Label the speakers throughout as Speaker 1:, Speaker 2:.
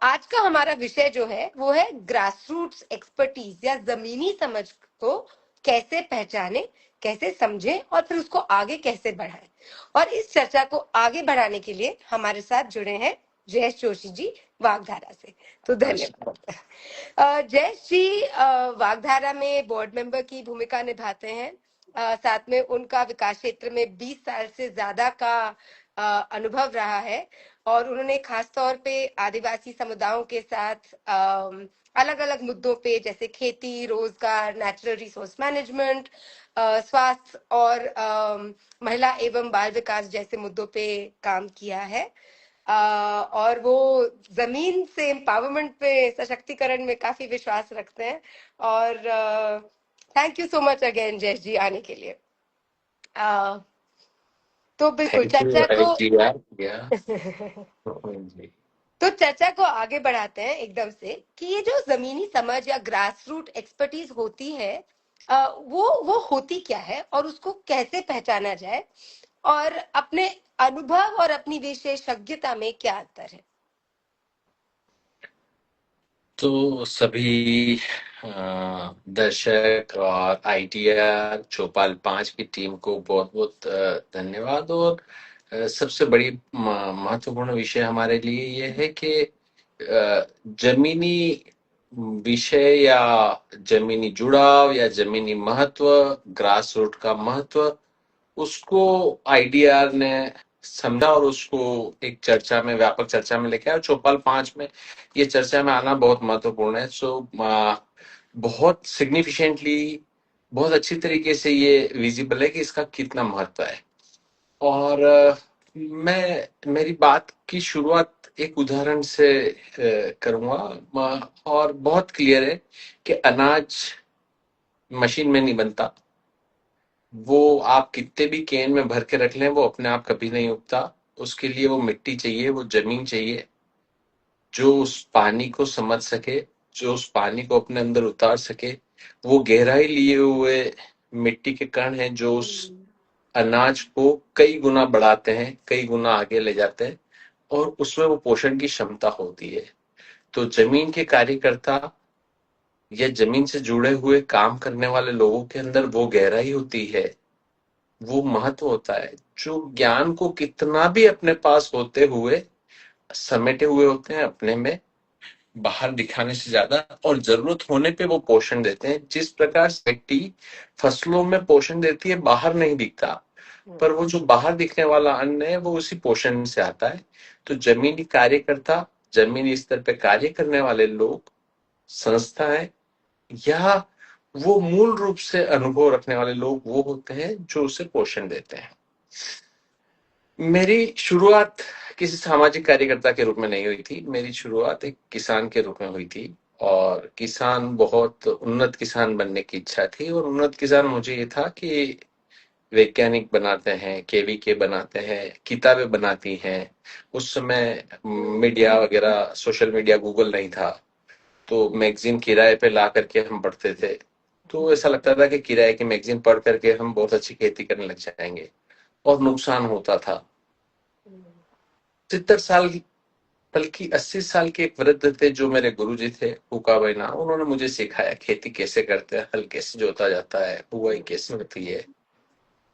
Speaker 1: आज का हमारा विषय जो है वो है ग्रास रूट्स एक्सपर्टीज या जमीनी समझ को कैसे पहचाने, कैसे समझें और फिर उसको आगे कैसे बढ़ाएं। और इस चर्चा को आगे बढ़ाने के लिए हमारे साथ जुड़े हैं जयेश जोशी जी वागधारा से। तो धन्यवाद। जयेश जी वागधारा में बोर्ड मेंबर की भूमिका निभाते हैं। साथ में उनका विकास क्षेत्र में 20 साल से ज्यादा का अनुभव रहा है और उन्होंने खास तौर पे आदिवासी समुदायों के साथ अलग अलग मुद्दों पे जैसे खेती, रोजगार, नेचुरल रिसोर्स मैनेजमेंट, स्वास्थ्य और महिला एवं बाल विकास जैसे मुद्दों पे काम किया है। और वो जमीन से एम्पावरमेंट पे, सशक्तिकरण में काफी विश्वास रखते हैं। और thank you so much again Jayesh ji आने के लिए। तो बिल्कुल
Speaker 2: थैंक यू
Speaker 1: चर्चा
Speaker 2: जी।
Speaker 1: तो चर्चा को आगे बढ़ाते हैं एकदम से कि ये जो जमीनी समझ या ग्रास रूट एक्सपर्टीज होती है वो होती क्या है और उसको कैसे पहचाना जाए और अपने अनुभव और अपनी विशेषज्ञता में क्या अंतर है।
Speaker 2: तो सभी दर्शक और ITR चौपाल 5 की टीम को बहुत बहुत धन्यवाद। और सबसे बड़ी महत्वपूर्ण विषय हमारे लिए ये है कि जमीनी विषय या जमीनी जुड़ाव या जमीनी महत्व, ग्रास रूट का महत्व, उसको IDR ने समझा और उसको एक चर्चा में, व्यापक चर्चा में लेके आया। चौपाल 5 में ये चर्चा में आना बहुत महत्वपूर्ण है। बहुत सिग्निफिकेंटली, बहुत अच्छी तरीके से ये विजिबल है कि इसका कितना महत्व है। और मैं मेरी बात की शुरुआत एक उदाहरण से करूंगा। और बहुत क्लियर है कि अनाज मशीन में नहीं बनता। वो आप कितने भी कैन में भर के रख लें, वो अपने आप कभी नहीं उगता। उसके लिए वो मिट्टी चाहिए, वो जमीन चाहिए जो उस पानी को समझ सके, जो उस पानी को अपने अंदर उतार सके। वो गहराई लिए हुए मिट्टी के कण हैं जो उस अनाज को कई गुना बढ़ाते हैं, कई गुना आगे ले जाते हैं, और उसमें वो पोषण की क्षमता होती है। तो जमीन के कार्यकर्ता या जमीन से जुड़े हुए काम करने वाले लोगों के अंदर वो गहराई होती है, वो महत्व होता है, जो ज्ञान को कितना भी अपने पास होते हुए समेटे हुए होते हैं अपने में, बाहर दिखाने से ज्यादा, और जरूरत होने पे वो पोषण देते हैं। जिस प्रकार से मिट्टी फसलों में पोषण देती है, बाहर नहीं दिखता, पर वो जो बाहर दिखने वाला अन्न है वो उसी पोषण से आता है। तो जमीनी कार्यकर्ता, जमीनी स्तर पे कार्य करने वाले लोग, संस्थाएं, या वो मूल रूप से अनुभव रखने वाले लोग वो होते हैं जो उसे पोषण देते हैं। मेरी शुरुआत किसी सामाजिक कार्यकर्ता के रूप में नहीं हुई थी। मेरी शुरुआत एक किसान के रूप में हुई थी, और किसान, बहुत उन्नत किसान बनने की इच्छा थी। और उन्नत किसान मुझे ये था कि वैज्ञानिक बनाते हैं, केवीके बनाते हैं, किताबें बनाती हैं। उस समय मीडिया वगैरह, सोशल मीडिया, गूगल नहीं था, तो मैगजीन किराए पे ला करके हम पढ़ते थे। तो ऐसा लगता था कि किराए की मैगजीन पढ़ करके हम बहुत अच्छी खेती करने लग जाएंगे, और नुकसान होता था। 70 साल, बल्कि 80 साल के एक वृद्ध थे जो मेरे गुरुजी थे, हुकाबाई नाम। उन्होंने मुझे सिखाया खेती कैसे करते हैं, हल कैसे जोता जाता है, बुआई कैसे होती है।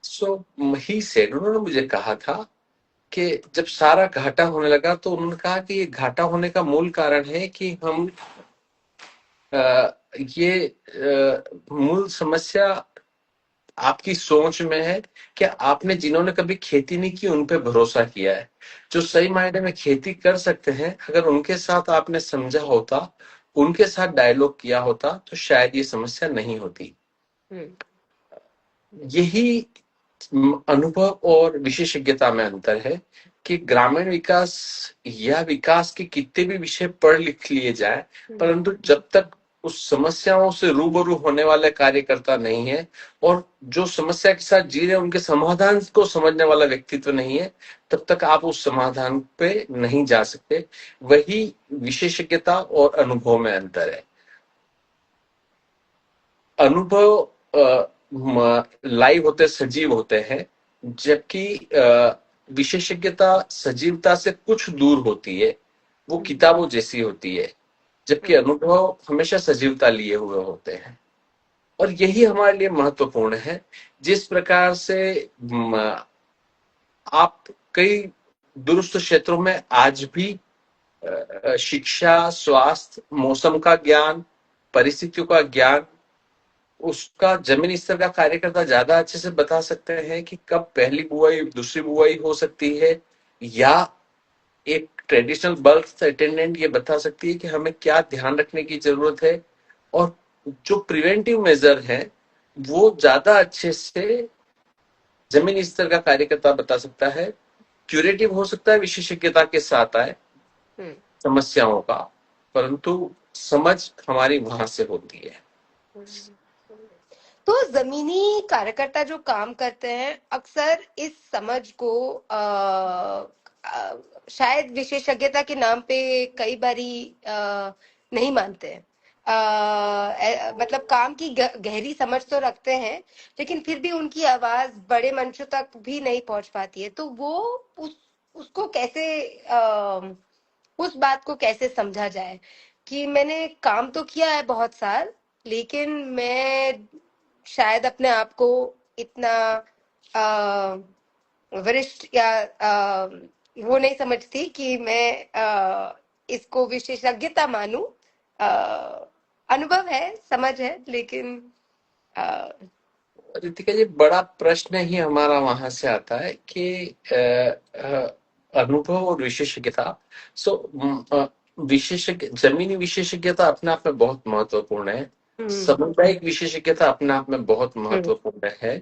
Speaker 2: सो ही सेड, उन्होंने मुझे कहा था कि जब सारा घाटा होने लगा, तो उन्होंने कहा कि ये घाटा होने का मूल कारण है कि हम मूल समस्या आपकी सोच में है कि आपने, जिन्होंने कभी खेती नहीं की, उन पे भरोसा किया है। जो सही मायने में खेती कर सकते हैं, अगर उनके साथ आपने समझा होता, उनके साथ डायलॉग किया होता, तो शायद ये समस्या नहीं होती। यही अनुभव और विशेषज्ञता में अंतर है कि ग्रामीण विकास या विकास के कितने भी विषय पढ़ लिख लिए जाए, परंतु जब तक उस समस्याओं से रूबरू होने वाले कार्यकर्ता नहीं है, और जो समस्या के साथ जी रहे हैं उनके समाधान को समझने वाला व्यक्तित्व नहीं है, तब तक आप उस समाधान पे नहीं जा सकते। वही विशेषज्ञता और अनुभव में अंतर है। अनुभव लाइव होते, सजीव होते हैं, जबकि विशेषज्ञता सजीवता से कुछ दूर होती है। वो किताबों जैसी होती है, जबकि अनुभव हमेशा सजीवता लिए हुए होते हैं। और यही हमारे लिए महत्वपूर्ण है। जिस प्रकार से आप कई दुरुस्त क्षेत्रों में आज भी शिक्षा, स्वास्थ्य, मौसम का ज्ञान, परिस्थितियों का ज्ञान, उसका जमीनी स्तर का कार्यकर्ता ज्यादा अच्छे से बता सकते हैं कि कब पहली बुआई, दूसरी बुआई हो सकती है, या एक ट्रेडिशनल बर्थ अटेंडेंट ये बता सकती है कि हमें क्या ध्यान रखने की जरूरत है। और जो प्रिवेंटिव मेजर है वो ज्यादा अच्छे से जमीनी स्तर का कार्यकर्ता बता सकता है। क्यूरेटिव हो सकता है विशेषज्ञता के साथ आए समस्याओं का, परंतु समझ हमारी वहां से होती है।
Speaker 1: तो जमीनी कार्यकर्ता जो काम करते हैं अक्सर इस समझ को शायद विशेषज्ञता के नाम पे कई बारी नहीं मानते हैं। मतलब काम की गहरी समझ तो रखते हैं, लेकिन फिर भी उनकी आवाज बड़े मंचों तक भी नहीं पहुंच पाती है। तो वो उस उसको कैसे उस बात को कैसे समझा जाए कि मैंने काम तो किया है बहुत साल, लेकिन मैं शायद अपने आप को इतना अ, वरिष्ठ या वो नहीं समझती कि मैं इसको विशेषज्ञता मानूं। अनुभव है, समझ है, लेकिन अ,
Speaker 2: रितिका जी, बड़ा प्रश्न ही हमारा वहां से आता है कि अनुभव और विशेषज्ञता। सो विशेषज्ञ, जमीनी विशेषज्ञता अपने आप में बहुत महत्वपूर्ण है। सामुदायिक विशेषज्ञता अपने आप में बहुत महत्वपूर्ण है।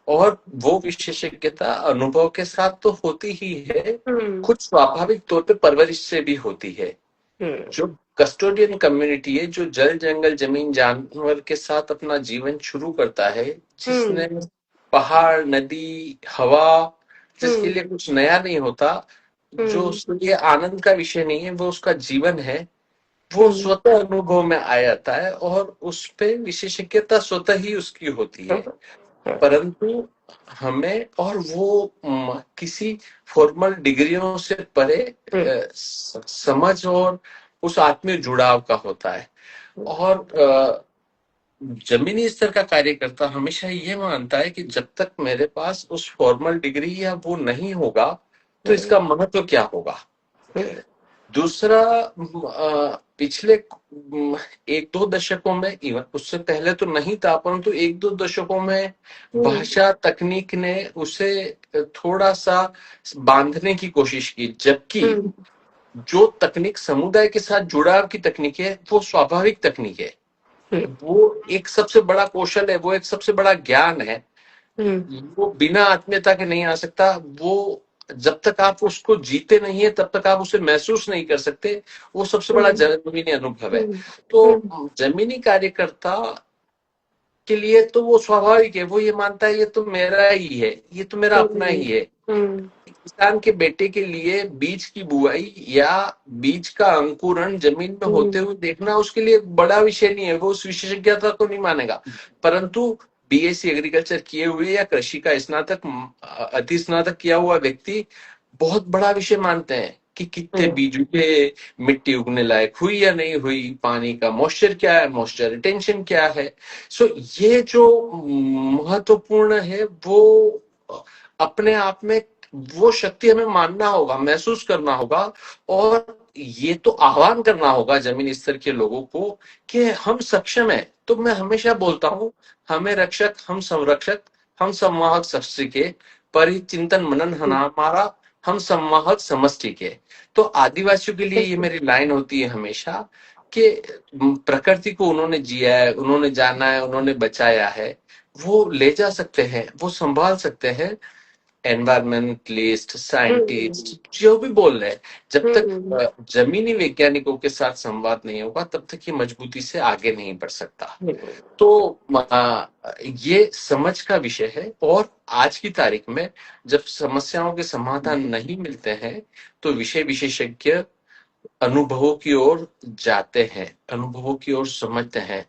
Speaker 2: और वो विशेषज्ञता अनुभव के साथ तो होती ही है, कुछ स्वाभाविक तौर पे परवरिश से भी होती है। जो कस्टोडियन कम्युनिटी है, जो जल, जंगल, जमीन, जानवर के साथ अपना जीवन शुरू करता है, जिसने पहाड़, नदी, हवा, जिसके लिए कुछ नया नहीं होता, जो उसके लिए आनंद का विषय नहीं है, वो उसका जीवन है, वो स्वतः अनुभव में आ जाता है और उस पे विशेषज्ञता स्वतः ही उसकी होती है। परंतु हमें, और वो किसी फॉर्मल डिग्रियों से परे समझ और उस आत्मीय जुड़ाव का होता है। और जमीनी स्तर का कार्यकर्ता हमेशा ये मानता है कि जब तक मेरे पास उस फॉर्मल डिग्री या वो नहीं होगा तो इसका महत्व क्या होगा। दूसरा, पिछले एक दो दशकों में, इवन उससे पहले तो नहीं था, परंतु एक दो दशकों में भाषा तकनीक ने उसे थोड़ा सा बांधने की कोशिश की, जबकि जो तकनीक समुदाय के साथ जुड़ाव की तकनीक है वो स्वाभाविक तकनीक है, वो एक सबसे बड़ा कौशल है, वो एक सबसे बड़ा ज्ञान है। वो बिना आत्मीयता के नहीं आ सकता। वो जब तक आप उसको जीते नहीं है तब तक आप उसे महसूस नहीं कर सकते। वो सबसे बड़ा जमीनी अनुभव है। तो जमीनी कार्यकर्ता के लिए तो वो स्वाभाविक है, वो ये मानता है ये तो मेरा ही है, ये तो मेरा अपना ही है। किसान के बेटे के लिए बीज की बुआई या बीज का अंकुरण जमीन में होते हुए देखना उसके लिए बड़ा विषय नहीं है, वो उस विशेषज्ञता को नहीं मानेगा। परंतु बीएससी एग्रीकल्चर किए हुए या कृषि का स्नातक, अति स्नातक किया हुआ व्यक्ति बहुत बड़ा विषय मानते हैं कि कितने बीज उगे, मिट्टी उगने लायक हुई या नहीं हुई, पानी का मॉइस्चर क्या है, मॉइस्चर रिटेंशन क्या है। सो ये जो महत्वपूर्ण है वो अपने आप में, वो शक्ति हमें मानना होगा, महसूस करना होगा। और ये तो आह्वान करना होगा जमीनी स्तर के लोगों को कि हम सक्षम है। तो मैं हमेशा बोलता हूं, हमें रक्षक, हम संरक्षक, हम संवाहक सृष्टि के, परिचिंतन मनन हमारा, हम संवाहक समष्टि के। तो आदिवासियों के लिए ये मेरी लाइन होती है हमेशा कि प्रकृति को उन्होंने जिया है, उन्होंने जाना है, उन्होंने बचाया है, वो ले जा सकते हैं, वो संभाल सकते हैं। एनवायरमेंटलिस्ट, साइंटिस्ट जो भी बोल रहे हैं, जब तक जमीनी वैज्ञानिकों के साथ संवाद नहीं होगा तब तक ये मजबूती से आगे नहीं बढ़ सकता। तो ये समझ का विषय है। और आज की तारीख में जब समस्याओं के समाधान नहीं मिलते हैं तो विषय विशेषज्ञ अनुभवों की ओर जाते हैं, अनुभवों की ओर समझते हैं।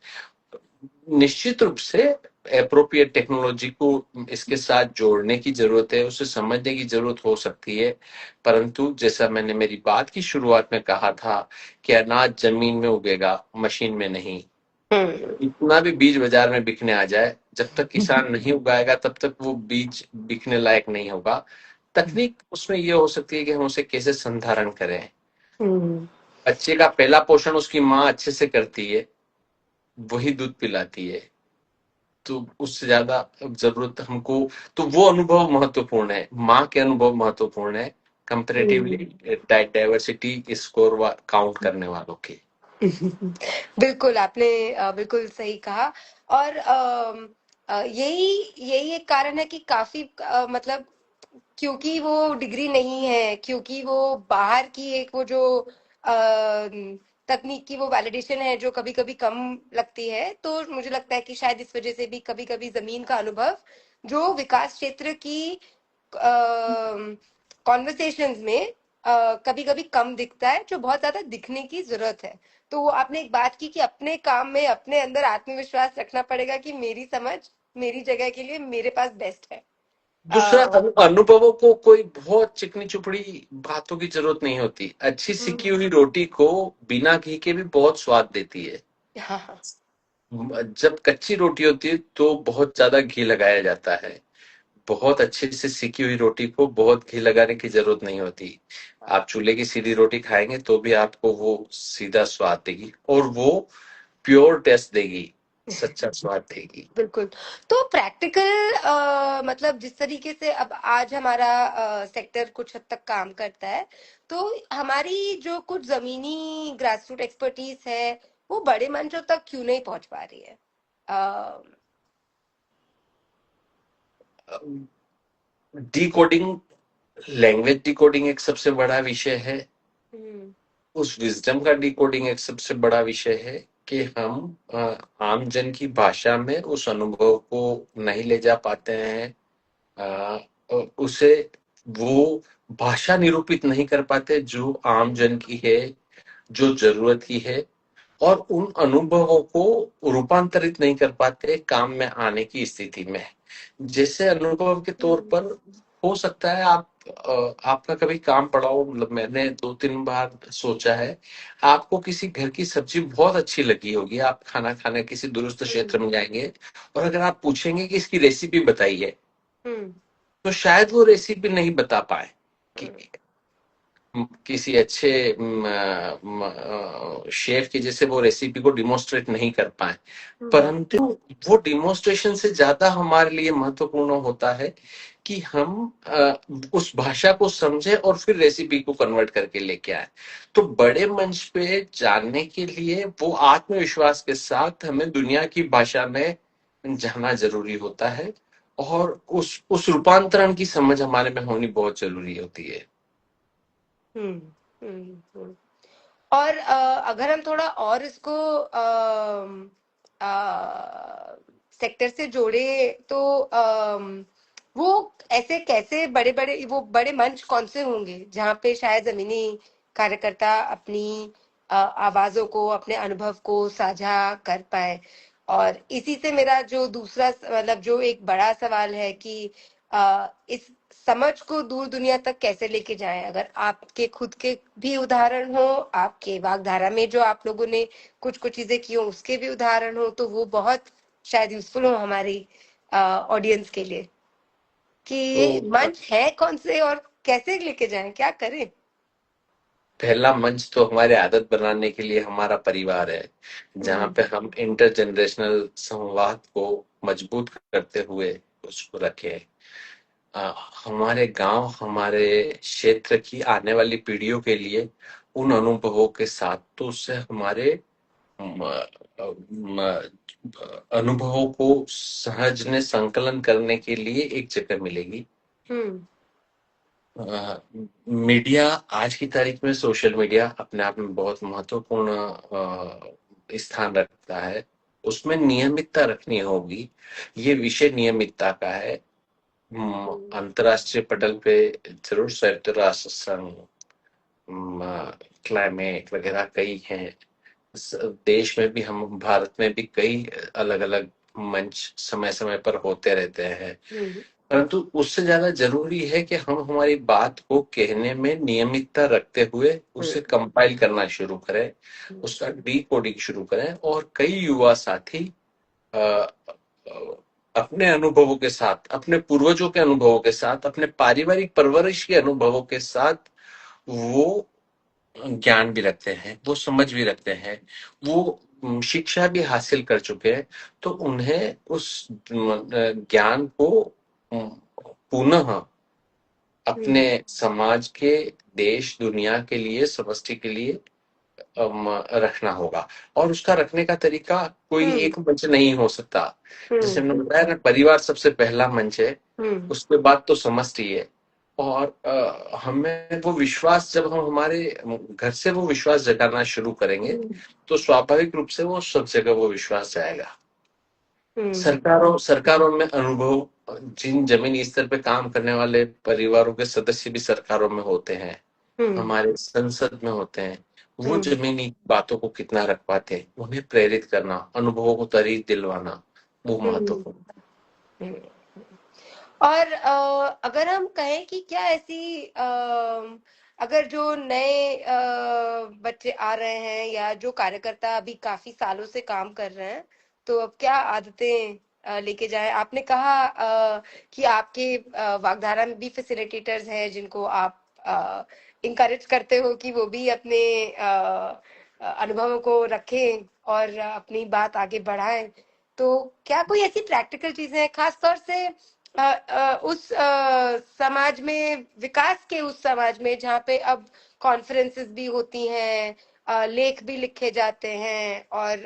Speaker 2: निश्चित रूप से एप्रोप्रिएट टेक्नोलॉजी को इसके साथ जोड़ने की जरूरत है, उसे समझने की जरूरत हो सकती है। परंतु जैसा मैंने मेरी बात की शुरुआत में कहा था कि अनाज जमीन में उगेगा, मशीन में नहीं।
Speaker 1: हम्म
Speaker 2: इतना भी बीज बाजार में बिकने आ जाए, जब तक किसान नहीं उगाएगा तब तक वो बीज बिकने लायक नहीं होगा। तकनीक उसमें ये हो सकती है कि हम उसे कैसे संधारण करें।
Speaker 1: हम्म
Speaker 2: बच्चे का पहला पोषण उसकी माँ अच्छे से करती है, वही दूध पिलाती है, तो उससे ज्यादा जरूरत हमको, तो वो अनुभव महत्वपूर्ण है, माँ के अनुभव महत्वपूर्ण है कंपेरेटिवली
Speaker 1: हम्म
Speaker 2: डाइवर्सिटी स्कोर काउंट करने वालों के।
Speaker 1: बिल्कुल आपने बिल्कुल सही कहा। और यही यही एक कारण है कि काफी मतलब क्योंकि वो डिग्री नहीं है, क्योंकि वो बाहर की एक वो जो तकनीक की वो वैलिडेशन है जो कभी कभी कम लगती है, तो मुझे लगता है कि शायद इस वजह से भी कभी कभी जमीन का अनुभव जो विकास क्षेत्र की कॉन्वर्सेशंस में कभी कभी कम दिखता है, जो बहुत ज्यादा दिखने की जरूरत है। तो वो आपने एक बात की कि अपने काम में अपने अंदर आत्मविश्वास रखना पड़ेगा कि मेरी समझ मेरी जगह के लिए मेरे पास बेस्ट है।
Speaker 2: दूसरा,
Speaker 1: अ,
Speaker 2: अनुभवों को कोई बहुत चिकनी चुपड़ी बातों की जरूरत नहीं होती, अच्छी सिकी
Speaker 1: हम्म,
Speaker 2: हुई रोटी को बिना घी के भी बहुत स्वाद देती है।
Speaker 1: हाँ हाँ।
Speaker 2: जब कच्ची रोटी होती है तो बहुत ज्यादा घी लगाया जाता है, बहुत अच्छे से सिकी हुई रोटी को बहुत घी लगाने की जरूरत नहीं होती। आप चूल्हे की सीधी रोटी खाएंगे तो भी आपको वो सीधा स्वाद देगी, और वो प्योर टेस्ट देगी, सच्चा स्वाद देगी।
Speaker 1: बिल्कुल। तो प्रैक्टिकल मतलब जिस तरीके से अब आज हमारा सेक्टर कुछ हद तक काम करता है, तो हमारी जो कुछ जमीनी ग्रास रूट एक्सपर्टीज है वो बड़े मंचों तक क्यों नहीं पहुंच पा रही है? अ,
Speaker 2: डिकोडिंग, लैंग्वेज डिकोडिंग एक सबसे बड़ा विषय है।
Speaker 1: हम्म
Speaker 2: उस विजडम का डिकोडिंग एक सबसे बड़ा विषय है कि हम आम जन की भाषा में उस अनुभव को नहीं ले जा पाते हैं। उसे वो भाषा निरूपित नहीं कर पाते जो आम जन की है, जो जरूरत की है, और उन अनुभवों को रूपांतरित नहीं कर पाते काम में आने की स्थिति में। जैसे अनुभव के तौर
Speaker 1: हम्म
Speaker 2: पर हो सकता है आप आपका कभी काम पड़ा हो, मतलब मैंने 2-3 बार सोचा है, आपको किसी घर की सब्जी बहुत अच्छी लगी होगी, आप खाना खाने किसी दुरुस्त क्षेत्र
Speaker 1: हम्म
Speaker 2: में जाएंगे, और अगर आप पूछेंगे कि इसकी रेसिपी बताइए,
Speaker 1: हम्म
Speaker 2: तो शायद वो रेसिपी नहीं बता पाए कि
Speaker 1: हम्म
Speaker 2: किसी अच्छे शेफ के जैसे वो रेसिपी को डिमोन्स्ट्रेट नहीं कर पाए।
Speaker 1: हम्म
Speaker 2: परंतु वो डिमोन्स्ट्रेशन से ज्यादा हमारे लिए महत्वपूर्ण होता है कि हम उस भाषा को समझे और फिर रेसिपी को कन्वर्ट करके लेके आए। तो बड़े मंच पे जानने के लिए वो आत्मविश्वास के साथ हमें दुनिया की भाषा में जाना जरूरी होता है, और उस रूपांतरण की समझ हमारे में होनी बहुत जरूरी होती है।
Speaker 1: हम्म हम्म। और अगर हम थोड़ा और इसको सेक्टर से जोड़े, तो वो ऐसे कैसे बड़े बड़े वो बड़े मंच कौन से होंगे जहाँ पे शायद जमीनी कार्यकर्ता अपनी आवाजों को, अपने अनुभव को साझा कर पाए? और इसी से मेरा जो दूसरा मतलब जो एक बड़ा सवाल है कि इस समझ को दूर दुनिया तक कैसे लेके जाएं? अगर आपके खुद के भी उदाहरण हो, आपके वागधारा में जो आप लोगों ने कुछ कुछ चीजें की हो उसके भी उदाहरण हो, तो वो बहुत शायद यूजफुल हो हमारी ऑडियंस के लिए, कि
Speaker 2: तो
Speaker 1: ये मंच है कौन से और कैसे लेके जाएं, क्या करें?
Speaker 2: पहला मंच तो हमारे आदत बनाने के लिए हमारा परिवार है, जहाँ
Speaker 1: हम्म
Speaker 2: पे हम इंटरजेनरेशनल संवाद को मजबूत करते हुए उसको रखें। अ, हमारे गांव, हमारे क्षेत्र की आने वाली पीढ़ियों के लिए उन अनुभवों के साथ, तो उससे हमारे म, म, अनुभवों को सहजने संकलन करने के लिए एक जगह मिलेगी।
Speaker 1: हम्म
Speaker 2: मीडिया, आज की तारीख में सोशल मीडिया अपने आप में बहुत महत्वपूर्ण स्थान रखता है, उसमें नियमितता रखनी होगी। ये विषय नियमितता का है।
Speaker 1: हम्म
Speaker 2: अंतर्राष्ट्रीय पटल पे जरूर संयुक्त राष्ट्र संघ, क्लाइमेट वगैरह कई हैं। देश में भी, हम भारत में भी कई अलग अलग मंच समय समय पर होते रहते हैं,
Speaker 1: हम्म।
Speaker 2: परंतु उससे ज्यादा जरूरी है कि हम हमारी बात को कहने में नियमितता रखते हुए उसे
Speaker 1: हम्म।
Speaker 2: कंपाइल करना शुरू करें, उसका डीकोडिंग शुरू करें। और कई युवा साथी अ, अ, अपने अनुभवों के साथ, अपने पूर्वजों के अनुभवों के साथ, अपने पारिवारिक परवरिश के अनुभवों के साथ वो ज्ञान भी रखते हैं, वो समझ भी रखते हैं, वो शिक्षा भी हासिल कर चुके हैं। तो उन्हें उस ज्ञान को पुनः अपने
Speaker 1: हम्म।
Speaker 2: समाज के, देश दुनिया के लिए, समष्टि के लिए रखना होगा। और उसका रखने का तरीका कोई
Speaker 1: हम्म।
Speaker 2: एक मंच नहीं हो सकता। जैसे
Speaker 1: हम्म।
Speaker 2: हमने बताया ना, परिवार सबसे पहला मंच है,
Speaker 1: हम्म।
Speaker 2: उसके बाद तो समष्टि है। और हमें वो विश्वास, जब हम हमारे घर से वो विश्वास जगाना शुरू करेंगे,
Speaker 1: हम्म।
Speaker 2: तो स्वाभाविक रूप से वो सब जगह वो विश्वास जाएगा।
Speaker 1: हम्म।
Speaker 2: सरकारों सरकारों में अनुभव, जिन जमीनी स्तर पे काम करने वाले परिवारों के सदस्य भी सरकारों में होते हैं,
Speaker 1: हम्म।
Speaker 2: हमारे संसद में होते हैं, वो
Speaker 1: हम्म।
Speaker 2: जमीनी बातों को कितना रख पाते हैं, उन्हें प्रेरित करना, अनुभवों को तरीक दिलवाना, वो
Speaker 1: हम्म।
Speaker 2: महत्वपूर्ण।
Speaker 1: हम्म। और अगर हम कहें कि क्या ऐसी अगर जो नए बच्चे आ रहे हैं या जो कार्यकर्ता अभी काफी सालों से काम कर रहे हैं, तो अब क्या आदतें लेके जाएं? आपने कहा कि आपके वागधारा में भी फैसिलिटेटर्स हैं जिनको आप इंकरेज करते हो कि वो भी अपने अनुभवों को रखें और अपनी बात आगे बढ़ाएं। तो क्या कोई ऐसी प्रैक्टिकल चीजें हैं, खास तौर से उस समाज में, विकास के उस समाज में जहाँ पे अब कॉन्फ्रेंसेस भी होती हैं, लेख भी लिखे जाते हैं और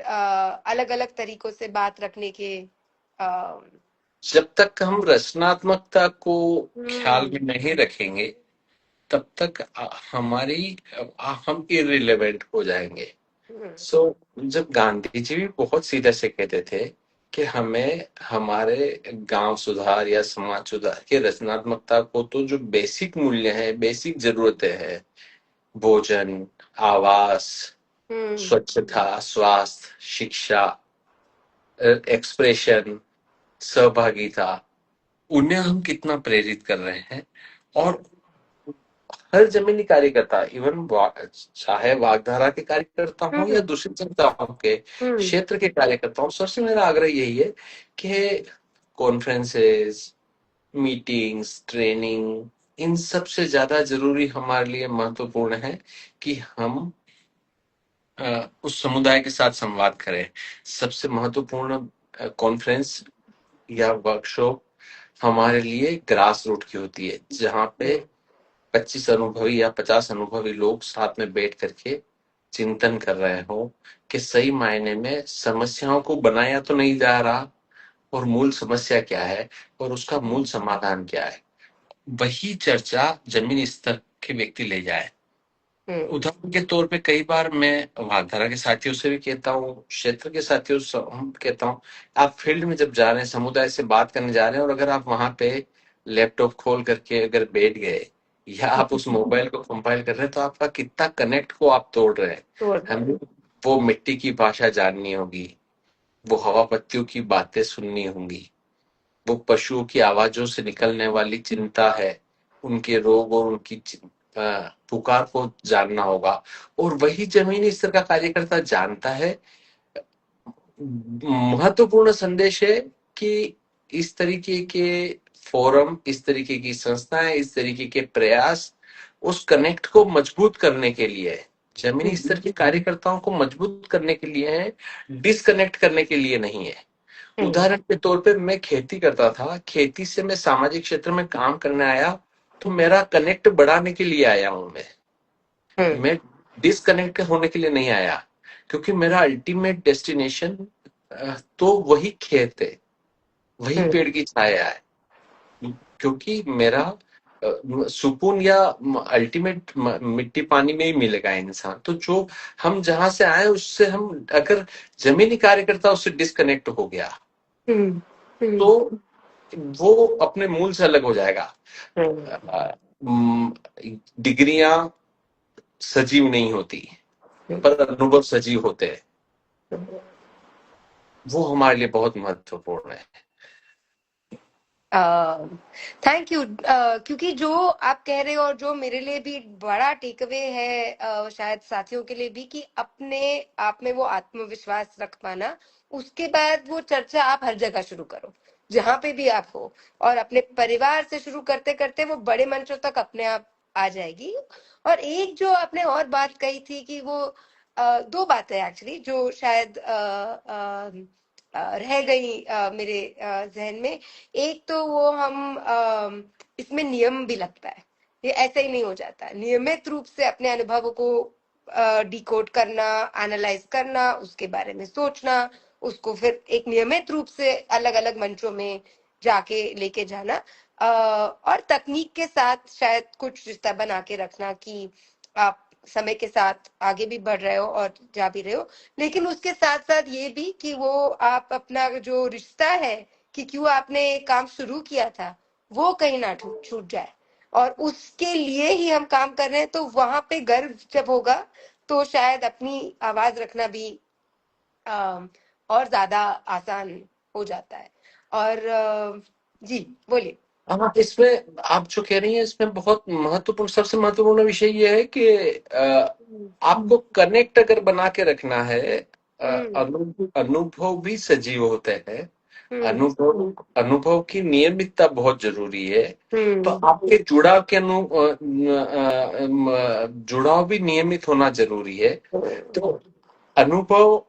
Speaker 1: अलग अलग तरीकों से बात रखने के अ,
Speaker 2: जब तक हम रचनात्मकता को ख्याल
Speaker 1: हम्म।
Speaker 2: में नहीं रखेंगे, तब तक हम इररिलेवेंट हो जाएंगे।
Speaker 1: हम्म।
Speaker 2: सो जब गांधी जी भी बहुत सीधे से कहते थे कि हमें हमारे गांव सुधार या समाज सुधार की रचनात्मकता को, तो जो बेसिक मूल्य है, बेसिक जरूरतें हैं, भोजन, आवास,
Speaker 1: हम्म।
Speaker 2: स्वच्छता, स्वास्थ्य, शिक्षा, एक्सप्रेशन, सहभागिता, उन्हें हम कितना प्रेरित कर रहे हैं। और हर जमीनी कार्यकर्ता, इवन चाहे वागधारा के कार्यकर्ता हो या
Speaker 1: हम्म।
Speaker 2: दूसरी जनताओं के
Speaker 1: हम्म।
Speaker 2: क्षेत्र के कार्यकर्ता हो, सबसे मेरा आग्रह यही है कि कॉन्फ्रेंसेस, मीटिंग्स, ट्रेनिंग, इन सब से ज्यादा जरूरी हमारे लिए महत्वपूर्ण है कि हम उस समुदाय के साथ संवाद करें। सबसे महत्वपूर्ण कॉन्फ्रेंस या वर्कशॉप हमारे लिए ग्रास रूट की होती है, जहाँ पे 25 अनुभवी या 50 अनुभवी लोग साथ में बैठ करके चिंतन कर रहे हो कि सही मायने में समस्याओं को बनाया तो नहीं जा रहा, और मूल समस्या क्या है और उसका मूल समाधान क्या है, वही चर्चा जमीनी स्तर के व्यक्ति ले जाए।
Speaker 1: हम्म।
Speaker 2: उदाहरण के तौर पे कई बार मैं वागधारा के साथियों से भी कहता हूँ, क्षेत्र के साथियों से हम कहता हूँ, आप फील्ड में जब जा रहे हैं, समुदाय से बात करने जा रहे हैं, और अगर आप वहां पे लैपटॉप खोल करके अगर बैठ गए या आप उस मोबाइल को कंपाइल कर रहे हैं, तो आपका कितना कनेक्ट को आप तोड़ रहे हैं।
Speaker 1: तोड़
Speaker 2: हमें
Speaker 1: रहे
Speaker 2: वो मिट्टी की भाषा जाननी होगी, वो हवा पत्तियों की बातें सुननी होंगी, वो पशुओं की आवाजों से निकलने वाली चिंता है, उनके रोग और उनकी पुकार को जानना होगा। और वही जमीनी स्तर का कार्यकर्ता जानता है। महत्वपूर्ण संदेश है कि इस तरीके के फोरम, इस तरीके की संस्थाएं, इस तरीके के प्रयास उस कनेक्ट को मजबूत करने के लिए है, जमीनी स्तर के कार्यकर्ताओं को मजबूत करने के लिए है, डिसकनेक्ट करने के लिए नहीं है।
Speaker 1: हम्म।
Speaker 2: उदाहरण के तौर पे मैं खेती करता था, खेती से मैं सामाजिक क्षेत्र में काम करने आया, तो मेरा कनेक्ट बढ़ाने के लिए आया हूं
Speaker 1: हम्म।
Speaker 2: मैं डिसकनेक्ट होने के लिए नहीं आया, क्योंकि मेरा अल्टीमेट डेस्टिनेशन तो वही खेत है, वही
Speaker 1: हम्म।
Speaker 2: पेड़ की छाया है। क्योंकि मेरा सुकून या अल्टीमेट मिट्टी पानी में ही मिलेगा इंसान। तो जो हम जहां से आए उससे, हम अगर जमीनी कार्यकर्ता उससे डिस्कनेक्ट हो गया,
Speaker 1: हम्म।
Speaker 2: तो
Speaker 1: हम्म।
Speaker 2: वो अपने मूल से अलग हो जाएगा।
Speaker 1: हम्म।
Speaker 2: डिग्रियां सजीव नहीं होती,
Speaker 1: हम्म।
Speaker 2: पर अनुभव सजीव होते हैं। वो हमारे लिए बहुत महत्वपूर्ण है।
Speaker 1: Thank you. क्योंकि जो आप कह रहे हो और जो मेरे लिए भी बड़ा टेक अवे है, शायद साथियों के लिए भी, कि अपने आप में वो आत्मविश्वास रख पाना, उसके बाद वो चर्चा आप हर जगह शुरू करो, जहां पे भी आप हो, और अपने परिवार से शुरू करते करते वो बड़े मंचों तक अपने आप आ जाएगी। और एक जो आपने और बात कही थी कि वो दो बातें एक्चुअली जो शायद रह गई मेरे जहन में। एक तो वो हम इसमें नियम भी लगता है, ये ऐसे ही नहीं हो जाता, नियमित रूप से अपने अनुभवों को डिकोड करना, एनालाइज करना, उसके बारे में सोचना, उसको फिर एक नियमित रूप से अलग अलग मंचों में जाके लेके जाना, और तकनीक के साथ शायद कुछ रिश्ता बना के रखना कि आप समय के साथ आगे भी बढ़ रहे हो और जा भी रहे हो, लेकिन उसके साथ साथ ये भी कि वो आप अपना जो रिश्ता है, कि क्यों आपने काम शुरू किया था, वो कहीं ना छूट जाए, और उसके लिए ही हम काम कर रहे हैं, तो वहां पे गर्व जब होगा तो शायद अपनी आवाज रखना भी अम, और ज्यादा आसान हो जाता है। और जी बोलिए।
Speaker 2: हाँ, इसमें आप जो कह रही हैं इसमें बहुत महत्वपूर्ण, सबसे महत्वपूर्ण विषय ये है कि आपको कनेक्ट अगर बना के रखना है,
Speaker 1: हम्म।
Speaker 2: अनुभव भी सजीव होते हैं।
Speaker 1: हम्म।
Speaker 2: अनुभव अनुभव की नियमितता बहुत जरूरी है। तो
Speaker 1: हम्म।
Speaker 2: आपके जुड़ाव के जुड़ाव भी नियमित होना जरूरी है। तो अनुभव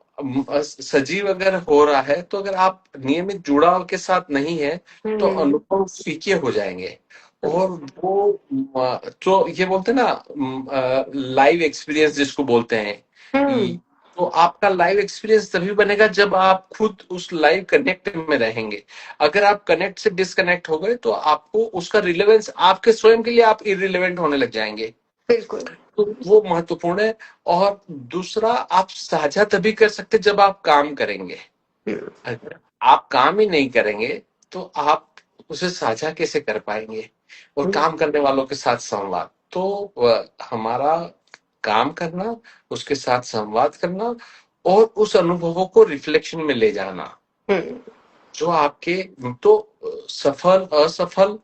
Speaker 2: सजीव अगर हो रहा है, तो अगर आप नियमित जुड़ाव के साथ नहीं है तो
Speaker 1: हम्म।
Speaker 2: अनुभव फीके हो जाएंगे। और वो जो ये बोलते हैं ना, लाइव एक्सपीरियंस जिसको बोलते हैं,
Speaker 1: हम्म।
Speaker 2: तो आपका लाइव एक्सपीरियंस तभी बनेगा जब आप खुद उस लाइव कनेक्ट में रहेंगे। अगर आप कनेक्ट से डिस्कनेक्ट हो गए तो आपको उसका रिलेवेंस, आपके स्वयं के लिए आप इरिलेवेंट होने लग जाएंगे।
Speaker 1: बिल्कुल।
Speaker 2: तो वो महत्वपूर्ण है। और दूसरा, आप साझा तभी कर सकते जब आप काम करेंगे।
Speaker 1: हम्म।
Speaker 2: अगर आप काम ही नहीं करेंगे तो आप उसे साझा कैसे कर पाएंगे? और काम करने वालों के साथ संवाद, तो हमारा काम करना, उसके साथ संवाद करना, और उस अनुभवों को रिफ्लेक्शन में ले जाना,
Speaker 1: हम्म।
Speaker 2: जो आपके, तो सफल असफल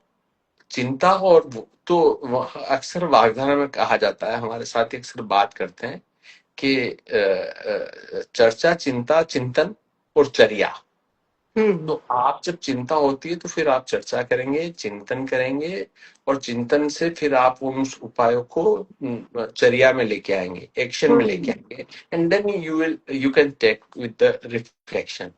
Speaker 2: चिंता और तो अक्सर वाग्धारा में कहा जाता है, हमारे साथी अक्सर बात करते हैं कि चर्चा, चिंता, चिंतन और चर्या।
Speaker 1: हम्म।
Speaker 2: तो आप जब चिंता होती है तो फिर आप चर्चा करेंगे, चिंतन करेंगे, और चिंतन से फिर आप उन उपायों को चर्या में लेके आएंगे, एक्शन में लेके
Speaker 1: हम्म।
Speaker 2: आएंगे, and then you can take with the reflection.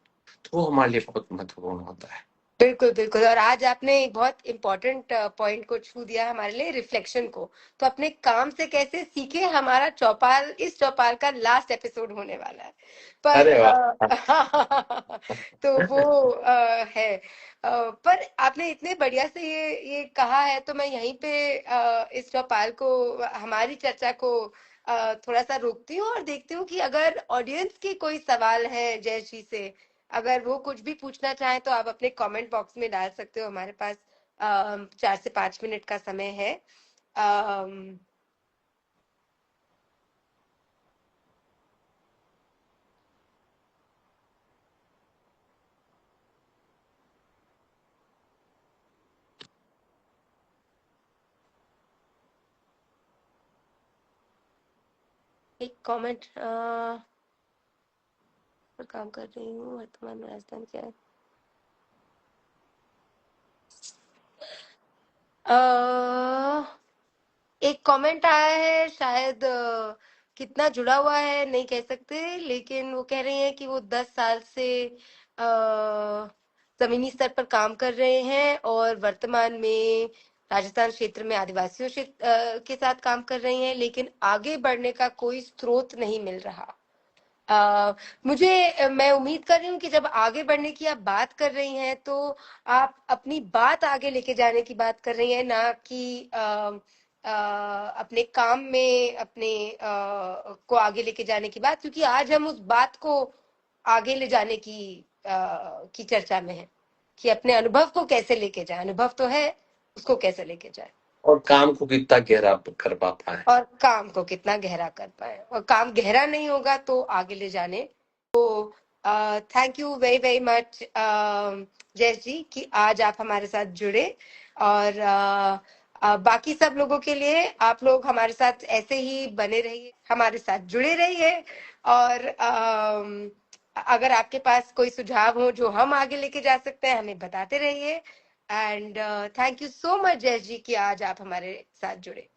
Speaker 2: तो वो हमारे लिए बहुत महत्वपूर्ण होता है।
Speaker 1: बिल्कुल बिल्कुल। और आज आपने एक बहुत इंपॉर्टेंट पॉइंट को छू दिया हमारे लिए, रिफ्लेक्शन को। तो अपने काम से कैसे सीखे, हमारा चौपाल, इस चौपाल का लास्ट एपिसोड होने वाला है। पर
Speaker 2: अरे वाह!
Speaker 1: तो वो है। पर आपने इतने बढ़िया से ये कहा है, तो मैं यहीं पे इस चौपाल को, हमारी चर्चा को थोड़ा सा रोकती हूँ, और देखती हूँ कि अगर ऑडियंस की कोई सवाल है जयश्री से, अगर वो कुछ भी पूछना चाहें तो आप अपने कमेंट बॉक्स में डाल सकते हो। हमारे पास 4 से 5 मिनट का समय है। अम, एक कमेंट पर काम कर रही हूँ, वर्तमान में राजधानी क्या है? एक कमेंट आया है, शायद कितना जुड़ा हुआ है नहीं कह सकते, लेकिन वो कह रही हैं कि वो 10 साल से अ, जमीनी स्तर पर काम कर रहे हैं, और वर्तमान में राजस्थान क्षेत्र में आदिवासियों के साथ काम कर रही हैं, लेकिन आगे बढ़ने का कोई स्रोत नहीं मिल रहा। अ, मैं उम्मीद कर रही हूँ कि जब आगे बढ़ने की आप बात कर रही हैं, तो आप अपनी बात आगे लेके जाने की बात कर रही हैं, ना कि अपने काम में अपने को आगे लेके जाने की बात, क्योंकि आज हम उस बात को आगे ले जाने की चर्चा में है, कि अपने अनुभव को कैसे लेके जाए, अनुभव तो है, उसको कैसे लेके जाए,
Speaker 2: और काम को कितना गहरा कर पाता है।
Speaker 1: और काम को कितना गहरा कर पाए, और काम गहरा नहीं होगा तो आगे ले जाने thank you very very much Jayesh ji कि आज आप हमारे साथ जुड़े। और बाकी सब लोगों के लिए आप लोग हमारे साथ ऐसे ही बने रहिए, हमारे साथ जुड़े रहिए। और अगर आपके पास कोई सुझाव हो जो हम आगे लेके जा सकते हैं, हमें बताते रहिए। And thank you so much Jayesh ji कि आज आप हमारे साथ जुड़े।